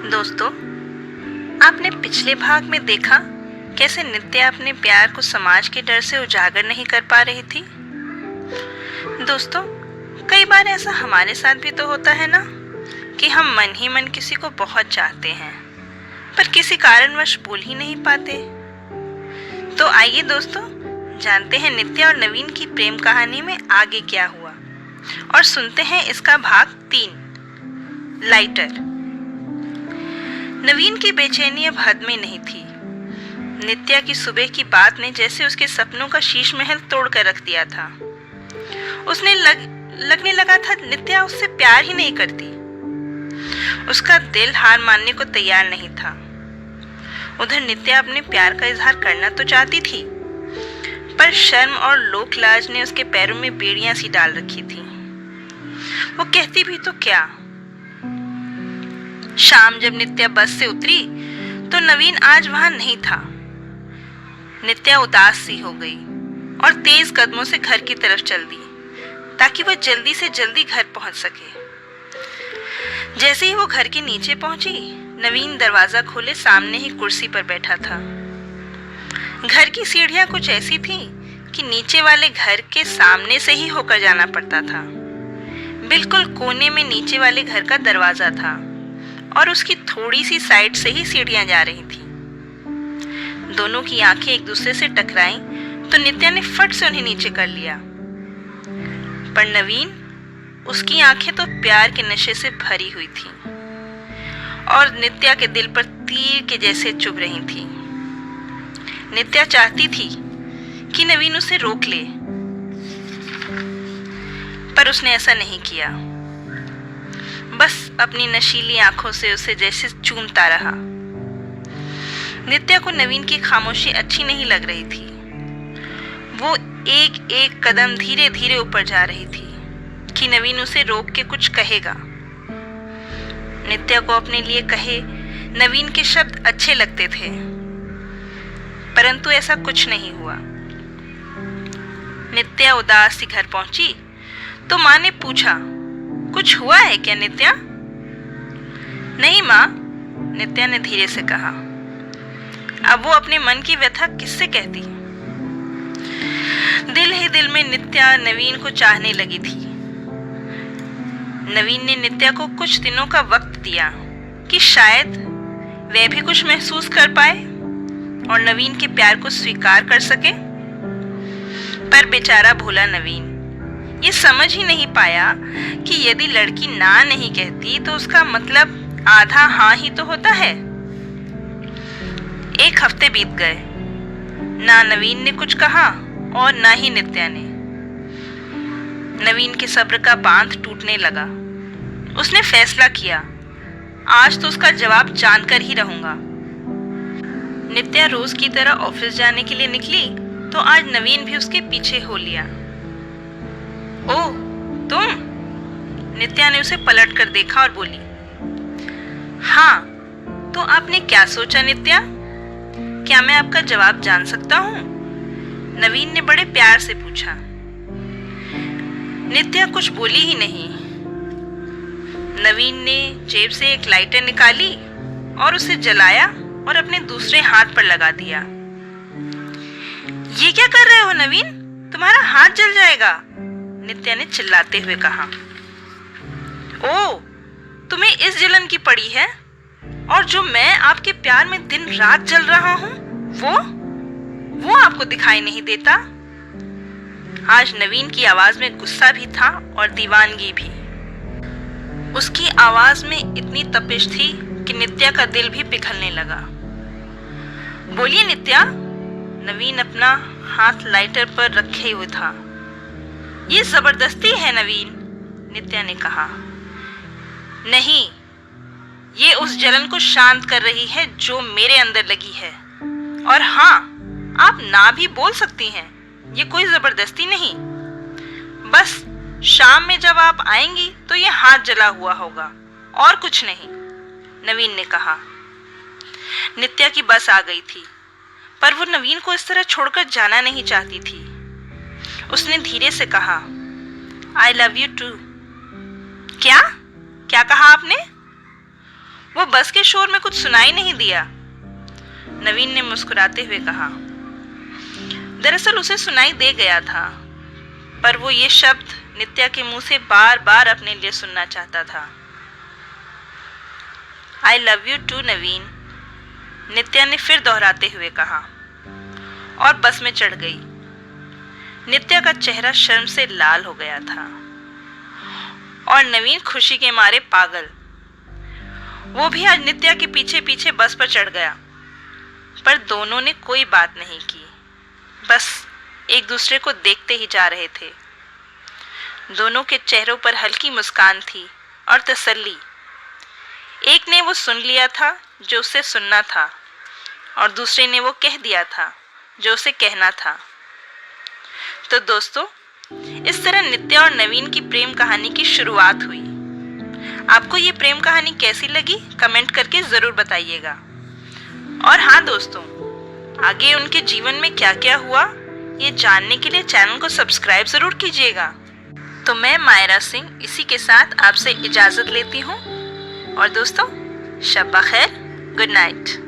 दोस्तों, आपने पिछले भाग में देखा कैसे नित्या अपने प्यार को समाज के डर से उजागर नहीं कर पा रही थी। दोस्तों, कई बार ऐसा हमारे साथ भी तो होता है ना कि हम मन ही मन किसी को बहुत चाहते हैं पर किसी कारणवश बोल ही नहीं पाते। तो आइए दोस्तों, जानते हैं नित्या और नवीन की प्रेम कहानी में आगे क्या हुआ और सुनते हैं इसका भाग 3, लाइटर। नवीन की बेचैनी अब हद में नहीं थी। नित्या की सुबह की बात ने जैसे उसके सपनों का शीश महल तोड़ कर रख दिया था। उसने लगने लगा था नित्या उससे प्यार ही नहीं करती। उसका दिल हार मानने को तैयार नहीं था। उधर नित्या अपने प्यार का इजहार करना तो चाहती थी, पर शर्म और लोक लाज ने उसके पैरों में बेड़ियां सी डाल रखी थी। वो कहती भी तो क्या। शाम जब नित्या बस से उतरी तो नवीन आज वहां नहीं था। नित्या उदास सी हो गई और तेज कदमों से घर की तरफ चल दी ताकि वह जल्दी से जल्दी घर पहुंच सके। जैसे ही वो घर के नीचे पहुंची, नवीन दरवाजा खोले सामने ही कुर्सी पर बैठा था। घर की सीढ़ियां कुछ ऐसी थी कि नीचे वाले घर के सामने से ही होकर जाना पड़ता था। बिल्कुल कोने में नीचे वाले घर का दरवाजा था और उसकी थोड़ी सी साइड से ही सीढ़ियां जा रही थी। दोनों की आंखें एक दूसरे से टकराईं तो नित्या ने फट से उन्हें नीचे कर लिया, पर नवीन, उसकी आंखें तो प्यार के नशे से भरी हुई थीं और नित्या के दिल पर तीर के जैसे चुभ रही थी। नित्या चाहती थी कि नवीन उसे रोक ले, पर उसने ऐसा नहीं किया। बस अपनी नशीली आंखों से उसे जैसे चूमता रहा। नित्या को नवीन की खामोशी अच्छी नहीं लग रही थी। वो एक एक कदम धीरे धीरे ऊपर जा रही थी कि नवीन उसे रोक के कुछ कहेगा। नित्या को अपने लिए कहे नवीन के शब्द अच्छे लगते थे, परंतु ऐसा कुछ नहीं हुआ। नित्या उदास सी घर पहुंची तो माँ ने पूछा, कुछ हुआ है क्या नित्या? नहीं माँ, नित्या ने धीरे से कहा। अब वो अपने मन की व्यथा किससे कहती? दिल ही दिल में नित्या नवीन को चाहने लगी थी। नवीन ने नित्या को कुछ दिनों का वक्त दिया कि शायद वह भी कुछ महसूस कर पाए और नवीन के प्यार को स्वीकार कर सके। पर बेचारा भोला नवीन ये समझ ही नहीं पाया कि यदि लड़की ना नहीं कहती तो उसका मतलब आधा हाँ ही तो होता है। 1 हफ्ते बीत गए। ना नवीन ने कुछ कहा और ना ही नित्या ने। नवीन के सब्र का बांध टूटने लगा। उसने फैसला किया, आज तो उसका जवाब जानकर ही रहूंगा। नित्या रोज की तरह ऑफिस जाने के लिए निकली तो आज नवीन भी उसके पीछे हो लिया। ओह, तुम? नित्या ने उसे पलट कर देखा और बोली। हाँ, तो आपने क्या सोचा नित्या? क्या मैं आपका जवाब जान सकता हूँ? नवीन ने बड़े प्यार से पूछा। नित्या कुछ बोली ही नहीं। नवीन ने जेब से एक लाइटर निकाली और उसे जलाया और अपने दूसरे हाथ पर लगा दिया। ये क्या कर रहे हो नवीन? तुम्हारा हाथ जल जाएगा, नित्या ने चिल्लाते हुए कहा। ओह, तुम्हें इस जलन की पड़ी है? और जो मैं आपके प्यार में दिन रात जल रहा हूं, वो आपको दिखाई नहीं देता? आज नवीन की आवाज में गुस्सा भी था और दीवानगी भी। उसकी आवाज में इतनी तपिश थी कि नित्या का दिल भी पिघलने लगा। बोलिए नित्या। नवीन अपना हाथ लाइटर पर रखे हुए था। ये जबरदस्ती है नवीन, नित्या ने कहा। नहीं, ये उस जलन को शांत कर रही है जो मेरे अंदर लगी है। और हाँ, आप ना भी बोल सकती हैं, ये कोई जबरदस्ती नहीं। बस शाम में जब आप आएंगी तो ये हाथ जला हुआ होगा और कुछ नहीं, नवीन ने कहा। नित्या की बस आ गई थी, पर वो नवीन को इस तरह छोड़कर जाना नहीं चाहती थी। उसने धीरे से कहा, I love you too। क्या क्या कहा आपने? वो बस के शोर में कुछ सुनाई नहीं दिया। नवीन ने मुस्कुराते हुए कहा। दरअसल उसे सुनाई दे गया था, पर वो ये शब्द नित्या के मुंह से बार बार अपने लिए सुनना चाहता था। आई लव यू टू नवीन, नित्या ने फिर दोहराते हुए कहा और बस में चढ़ गई। नित्या का चेहरा शर्म से लाल हो गया था और नवीन खुशी के मारे पागल। वो भी आज नित्या के पीछे पीछे बस पर चढ़ गया, पर दोनों ने कोई बात नहीं की, बस एक दूसरे को देखते ही जा रहे थे। दोनों के चेहरों पर हल्की मुस्कान थी और तसल्ली। एक ने वो सुन लिया था जो उसे सुनना था, और दूसरे ने वो कह दिया था जो उसे कहना था। तो दोस्तों, इस तरह नित्या और नवीन की प्रेम कहानी की शुरुआत हुई। आपको ये प्रेम कहानी कैसी लगी कमेंट करके ज़रूर बताइएगा। और हाँ दोस्तों, आगे उनके जीवन में क्या क्या हुआ ये जानने के लिए चैनल को सब्सक्राइब ज़रूर कीजिएगा। तो मैं मायरा सिंह इसी के साथ आपसे इजाज़त लेती हूँ और दोस्तों, शब बखैर, गुड नाइट।